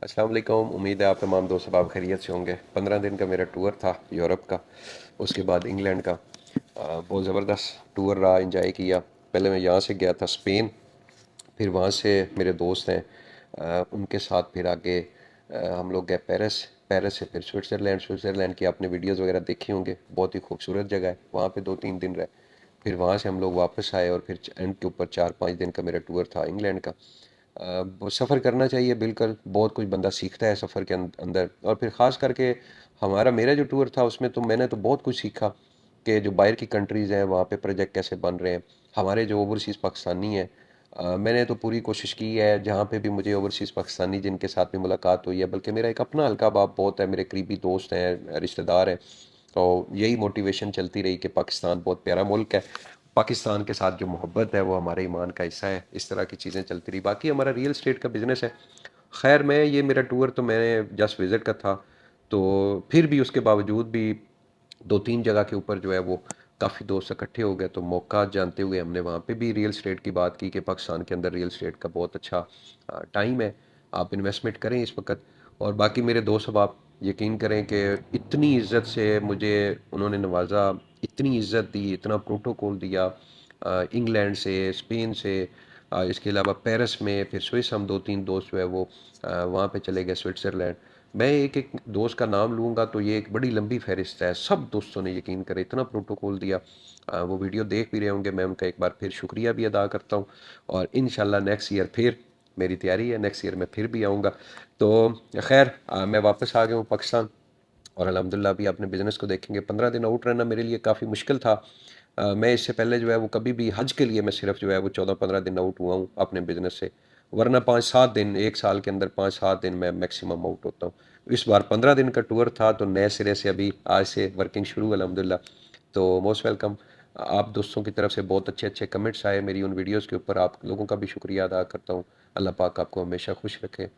अस्सलाम वालेकुम। उम्मीद है आप तमाम दोस्त अहबाब खैरियत से होंगे। 15 दिन का मेरा टूर था यूरोप का, उसके बाद इंग्लैंड का। बहुत ज़बरदस्त टूर रहा, इंजॉय किया। पहले मैं यहाँ से गया था स्पेन, फिर वहाँ से मेरे दोस्त हैं, उनके साथ फिर आगे हम लोग गए पेरिस। पेरिस से फिर स्विट्ज़रलैंड। स्विट्ज़रलैंड की आपने वीडियोज़ वगैरह देखी होंगे, बहुत ही खूबसूरत जगह है। वहाँ पे 2-3 दिन रहे, फिर वहाँ से हम लोग वापस आए और फिर एंड के ऊपर 4-5 दिन का मेरा टूर था इंग्लैंड का। वो सफ़र करना चाहिए बिल्कुल, बहुत कुछ बंदा सीखता है सफ़र के अंदर। और फिर ख़ास करके मेरा जो टूर था उसमें तो मैंने तो बहुत कुछ सीखा कि जो बाहर की कंट्रीज़ हैं वहाँ पे प्रोजेक्ट कैसे बन रहे हैं। हमारे जो ओवरसीज़ पाकिस्तानी हैं, मैंने तो पूरी कोशिश की है जहाँ पे भी मुझे ओवरसीज़ पाकिस्तानी जिनके साथ में मुलाकात हुई है, बल्कि मेरा एक अपना हल्का बाप बहुत है, मेरे करीबी दोस्त हैं, रिश्तेदार हैं। तो यही मोटिवेशन चलती रही कि पाकिस्तान बहुत प्यारा मुल्क है, पाकिस्तान के साथ जो मोहब्बत है वो हमारे ईमान का हिस्सा है। इस तरह की चीज़ें चलती रही। बाकी हमारा रियल एस्टेट का बिज़नेस है। खैर, मैं ये मेरा टूर तो मैंने जस्ट विज़िट का था, तो फिर भी उसके बावजूद भी 2-3 जगह के ऊपर जो है वो काफ़ी दोस्त इकट्ठे हो गए, तो मौका जानते हुए हमने वहाँ पे भी रियल एस्टेट की बात की कि पाकिस्तान के अंदर रियल एस्टेट का बहुत अच्छा टाइम है, आप इन्वेस्टमेंट करें इस वक्त। और बाकी मेरे दोस्त, अब आप यकीन करें कि इतनी इज्जत से मुझे उन्होंने नवाजा, इतनी इज्जत दी, इतना प्रोटोकॉल दिया। इंग्लैंड से, स्पेन से, इसके अलावा पेरिस में, फिर स्विस, हम 2-3 दोस्त जो है वो वहाँ पे चले गए स्विट्ज़रलैंड। मैं एक एक दोस्त का नाम लूँगा तो ये एक बड़ी लंबी फहरिस्त है। सब दोस्तों ने यकीन करें इतना प्रोटोकॉल दिया। वो वीडियो देख भी रहे होंगे, मैं उनका एक बार फिर शुक्रिया भी अदा करता हूँ। और इंशाल्लाह नेक्स्ट ईयर फिर मेरी तैयारी है, नेक्स्ट ईयर मैं फिर भी आऊँगा। तो खैर, मैं वापस आ गया हूँ पाकिस्तान, और अल्हम्दुलिल्लाह अभी अपने बिज़नेस को देखेंगे। 15 दिन आउट रहना मेरे लिए काफ़ी मुश्किल था। मैं इससे पहले जो है वो कभी भी हज के लिए मैं सिर्फ जो है वो 14-15 दिन आउट हुआ हूँ अपने बिज़नेस से, वरना 5-7 दिन, एक साल के अंदर 5-7 दिन मैं मैक्सिमम आउट होता हूँ। इस बार 15 दिन का टूर था, तो नए सिरे से अभी आज से वर्किंग शुरू अल्हम्दुलिल्लाह। तो मोस्ट वेलकम। आप दोस्तों की तरफ से बहुत अच्छे अच्छे कमेंट्स आए मेरी उन वीडियोज़ के ऊपर, आप लोगों का भी शुक्रिया अदा करता हूँ। अल्लाह पाक आपको हमेशा खुश रखे।